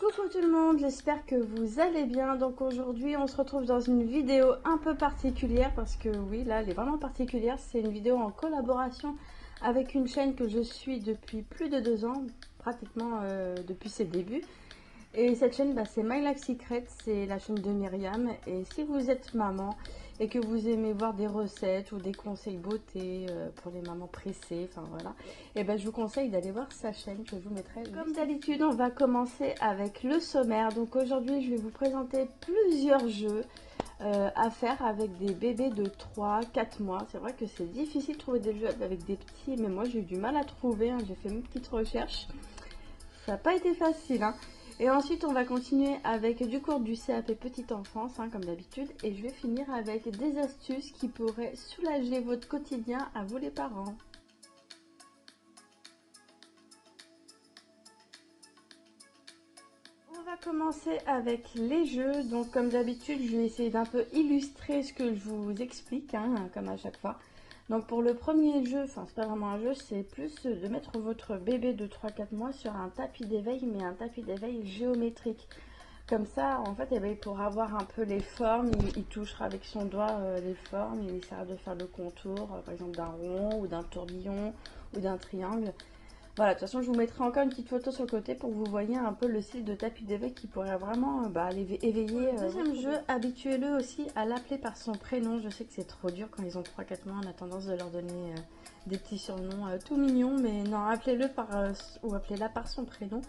Coucou tout le monde, j'espère que vous allez bien. Donc aujourd'hui on se retrouve dans une vidéo un peu particulière parce que oui, là elle est vraiment particulière. C'est une vidéo en collaboration avec une chaîne que je suis depuis plus de 2 ans, pratiquement depuis ses débuts. Et cette chaîne, c'est My Life Secret, c'est la chaîne de Myriam. Et si vous êtes maman et que vous aimez voir des recettes ou des conseils beauté pour les mamans pressées, enfin voilà, et je vous conseille d'aller voir sa chaîne que je vous mettrai. Comme d'habitude, on va commencer avec le sommaire. Donc aujourd'hui, je vais vous présenter plusieurs jeux à faire avec des bébés de 3-4 mois. C'est vrai que c'est difficile de trouver des jeux avec des petits, mais moi j'ai eu du mal à trouver, hein. J'ai fait mes petites recherches. Ça n'a pas été facile, hein. Et ensuite, on va continuer avec du cours du CAP Petite Enfance, hein, comme d'habitude. Et je vais finir avec des astuces qui pourraient soulager votre quotidien à vous les parents. On va commencer avec les jeux. Donc comme d'habitude, je vais essayer d'un peu illustrer ce que je vous explique, hein, comme à chaque fois. Donc pour le premier jeu, enfin c'est pas vraiment un jeu, c'est plus de mettre votre bébé de 3-4 mois sur un tapis d'éveil, mais un tapis d'éveil géométrique. Comme ça, en fait, il pourra avoir un peu les formes, il touchera avec son doigt les formes, il essaiera de faire le contour, par exemple d'un rond ou d'un tourbillon ou d'un triangle. Voilà, de toute façon, je vous mettrai encore une petite photo sur le côté pour que vous voyez un peu le style de tapis d'éveil qui pourrait vraiment les éveiller. Deuxième jeu, habituez-le aussi à l'appeler par son prénom. Je sais que c'est trop dur quand ils ont 3-4 mois, on a tendance de leur donner des petits surnoms tout mignons, mais non, appelez-le ou appelez-la par son prénom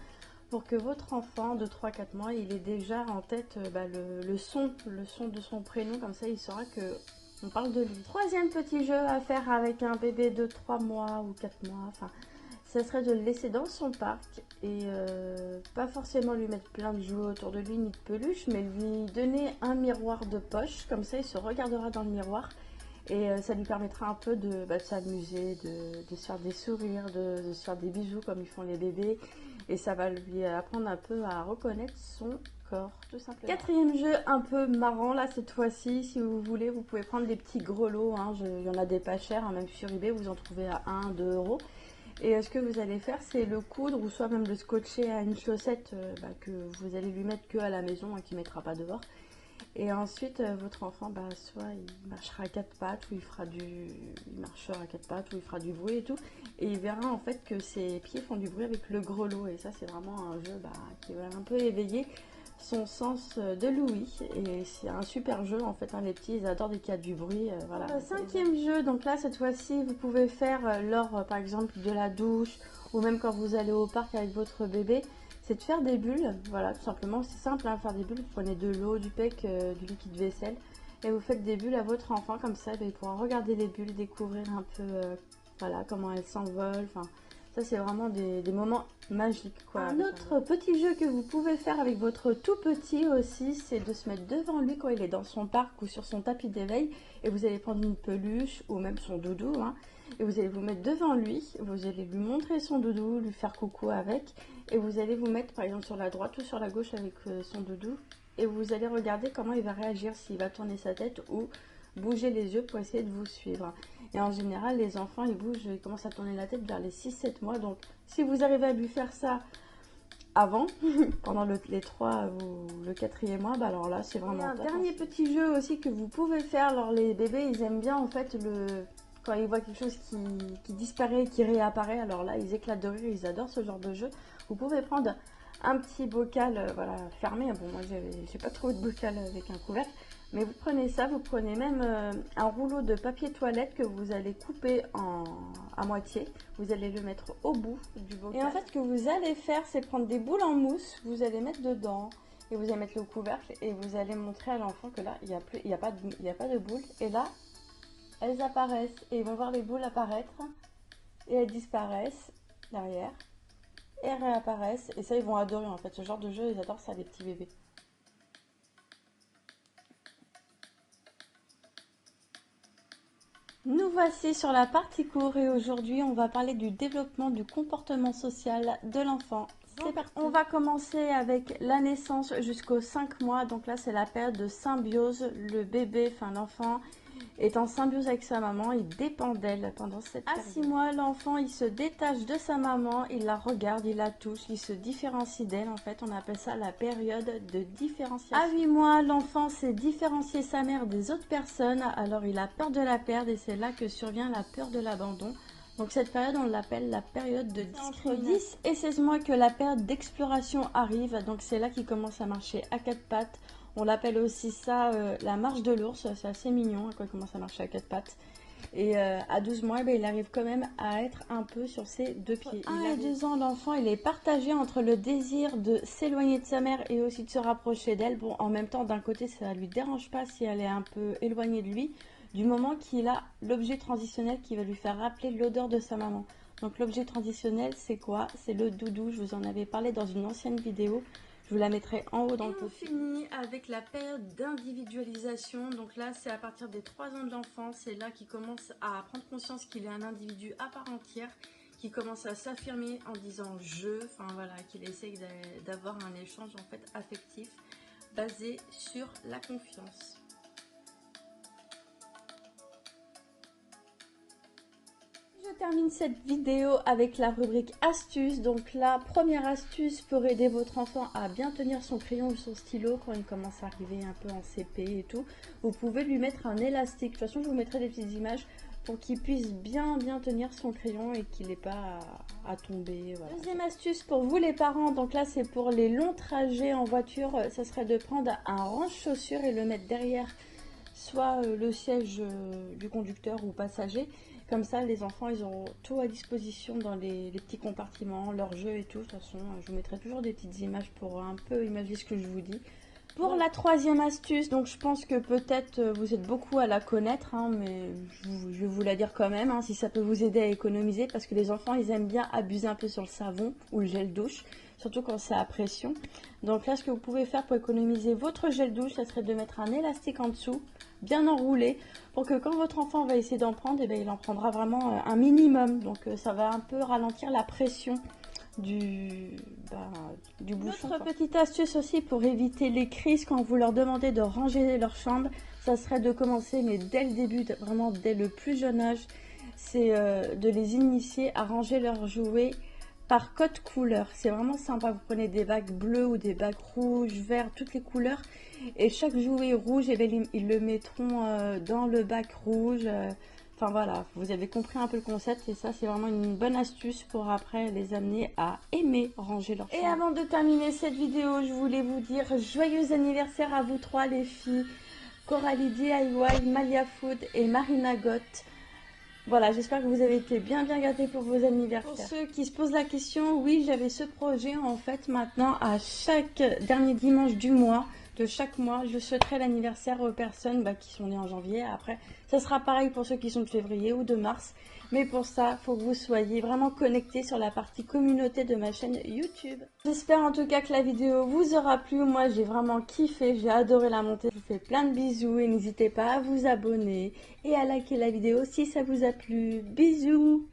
pour que votre enfant de 3-4 mois, il ait déjà en tête le son de son prénom, comme ça il saura que on parle de lui. Troisième petit jeu à faire avec un bébé de 3 mois ou 4 mois, enfin, ça serait de le laisser dans son parc et pas forcément lui mettre plein de jouets autour de lui ni de peluches, mais lui donner un miroir de poche, comme ça il se regardera dans le miroir et ça lui permettra un peu de s'amuser, de se faire des sourires, de se faire des bisous comme ils font les bébés, et ça va lui apprendre un peu à reconnaître son corps tout simplement. Quatrième jeu un peu marrant là cette fois-ci, si vous voulez, vous pouvez prendre des petits grelots, hein. Il y en a des pas chers, hein, même sur eBay vous en trouvez à 1-2 euros. Et ce que vous allez faire, c'est le coudre ou soit même le scotcher à une chaussette que vous allez lui mettre que à la maison, hein, qui ne mettra pas dehors. Et ensuite, votre enfant, soit il marchera à 4 pattes, ou il marchera à 4 pattes, ou il fera du bruit et tout. Et il verra en fait que ses pieds font du bruit avec le grelot. Et ça, c'est vraiment un jeu qui va un peu éveiller son sens de l'ouïe, et c'est un super jeu en fait, hein. Les petits ils adorent dès qu'il y a du bruit, voilà. Le cinquième jeu, donc là cette fois-ci vous pouvez faire lors par exemple de la douche ou même quand vous allez au parc avec votre bébé, c'est de faire des bulles. Voilà, tout simplement, c'est simple, hein, faire des bulles. Vous prenez de l'eau, du PEC, du liquide vaisselle et vous faites des bulles à votre enfant, comme ça il pourra regarder les bulles, découvrir un peu voilà comment elles s'envolent. Enfin, ça c'est vraiment des moments magiques, quoi. Un autre petit jeu que vous pouvez faire avec votre tout petit aussi, c'est de se mettre devant lui quand il est dans son parc ou sur son tapis d'éveil, et vous allez prendre une peluche ou même son doudou, hein, et vous allez vous mettre devant lui, vous allez lui montrer son doudou, lui faire coucou avec, et vous allez vous mettre par exemple sur la droite ou sur la gauche avec son doudou, et vous allez regarder comment il va réagir, s'il va tourner sa tête ou bouger les yeux pour essayer de vous suivre. Et en général, les enfants, ils bougent, ils commencent à tourner la tête vers les 6-7 mois. Donc, si vous arrivez à lui faire ça avant, pendant les 3 ou le 4e mois, alors là, c'est vraiment top. Un dernier petit jeu aussi que vous pouvez faire. Alors, les bébés, ils aiment bien, en fait, quand ils voient quelque chose qui disparaît et qui réapparaît. Alors là, ils éclatent de rire, ils adorent ce genre de jeu. Vous pouvez prendre un petit bocal, voilà, fermé. Bon, moi, j'ai pas trouvé de bocal avec un couvercle. Mais vous prenez ça, vous prenez même un rouleau de papier toilette que vous allez couper à moitié. Vous allez le mettre au bout du bocal. Et en fait, ce que vous allez faire, c'est prendre des boules en mousse, vous allez mettre dedans et vous allez mettre le couvercle et vous allez montrer à l'enfant que là, il n'y a pas de boules. Et là, elles apparaissent et ils vont voir les boules apparaître et elles disparaissent derrière et elles réapparaissent. Et ça, ils vont adorer en fait. Ce genre de jeu, ils adorent ça, les petits bébés. Nous voici sur la partie cours et aujourd'hui on va parler du développement du comportement social de l'enfant. C'est parti. On va commencer avec la naissance jusqu'aux 5 mois. Donc là c'est la période de symbiose. Le bébé, enfin l'enfant, est en symbiose avec sa maman, il dépend d'elle pendant cette période. À 6 mois, l'enfant il se détache de sa maman, il la regarde, il la touche, il se différencie d'elle. En fait, on appelle ça la période de différenciation. À 8 mois, l'enfant sait différencier sa mère des autres personnes, alors il a peur de la perdre et c'est là que survient la peur de l'abandon. Donc cette période, on l'appelle la période de discrimination. Entre 10 et 16 mois que la période d'exploration arrive, donc c'est là qu'il commence à marcher à quatre pattes. On l'appelle aussi ça la marche de l'ours, c'est assez mignon quand il commence à marcher à quatre pattes. Et à 12 mois, il arrive quand même à être un peu sur ses deux pieds. À 1 et 2 ans, l'enfant il est partagé entre le désir de s'éloigner de sa mère et aussi de se rapprocher d'elle. Bon, en même temps, d'un côté, ça ne lui dérange pas si elle est un peu éloignée de lui, du moment qu'il a l'objet transitionnel qui va lui faire rappeler l'odeur de sa maman. Donc l'objet transitionnel, c'est quoi? C'est le doudou, je vous en avais parlé dans une ancienne vidéo. Je vous la mettrai en haut dans le pot. On finit avec la période d'individualisation. Donc là, c'est à partir des 3 ans de l'enfant. C'est là qu'il commence à prendre conscience qu'il est un individu à part entière, qui commence à s'affirmer en disant « je », enfin voilà, qu'il essaye d'avoir un échange en fait affectif basé sur la confiance. Je termine cette vidéo avec la rubrique astuces. Donc la première astuce pour aider votre enfant à bien tenir son crayon ou son stylo quand il commence à arriver un peu en CP et tout, vous pouvez lui mettre un élastique. De toute façon, je vous mettrai des petites images pour qu'il puisse bien tenir son crayon et qu'il n'ait pas à tomber. Voilà. Deuxième astuce pour vous les parents, donc là c'est pour les longs trajets en voiture, ça serait de prendre un range-chaussures et le mettre derrière soit le siège du conducteur ou passager. Comme ça, les enfants, ils auront tout à disposition dans les petits compartiments, leurs jeux et tout. De toute façon, je vous mettrai toujours des petites images pour un peu imaginer ce que je vous dis. Pour la troisième astuce, donc je pense que peut-être vous êtes beaucoup à la connaître, hein, mais je vais vous la dire quand même, hein, si ça peut vous aider à économiser, parce que les enfants, ils aiment bien abuser un peu sur le savon ou le gel douche, surtout quand c'est à pression. Donc là, ce que vous pouvez faire pour économiser votre gel douche, ça serait de mettre un élastique en dessous, bien enroulé, pour que quand votre enfant va essayer d'en prendre, eh bien, il en prendra vraiment un minimum. Donc ça va un peu ralentir la pression du bouchon. Autre petite astuce aussi pour éviter les crises quand vous leur demandez de ranger leur chambre, ça serait de commencer, mais dès le début, vraiment dès le plus jeune âge, c'est de les initier à ranger leurs jouets par code couleur. C'est vraiment sympa, vous prenez des bacs bleus ou des bacs rouges, verts, toutes les couleurs, et chaque jouet rouge, eh bien, ils le mettront dans le bac rouge. Enfin voilà, vous avez compris un peu le concept et ça c'est vraiment une bonne astuce pour après les amener à aimer ranger leur chambre. Et avant de terminer cette vidéo, je voulais vous dire joyeux anniversaire à vous trois les filles, Coralie DIY, Malia Food et Marina Gott. Voilà, j'espère que vous avez été bien gâtés pour vos anniversaires. Pour ceux qui se posent la question, oui, j'avais ce projet en fait maintenant à chaque dernier dimanche du mois. De chaque mois, je souhaiterai l'anniversaire aux personnes qui sont nées en janvier. Après, ça sera pareil pour ceux qui sont de février ou de mars. Mais pour ça, il faut que vous soyez vraiment connectés sur la partie communauté de ma chaîne YouTube. J'espère en tout cas que la vidéo vous aura plu. Moi, j'ai vraiment kiffé, j'ai adoré la monter. Je vous fais plein de bisous et n'hésitez pas à vous abonner et à liker la vidéo si ça vous a plu. Bisous!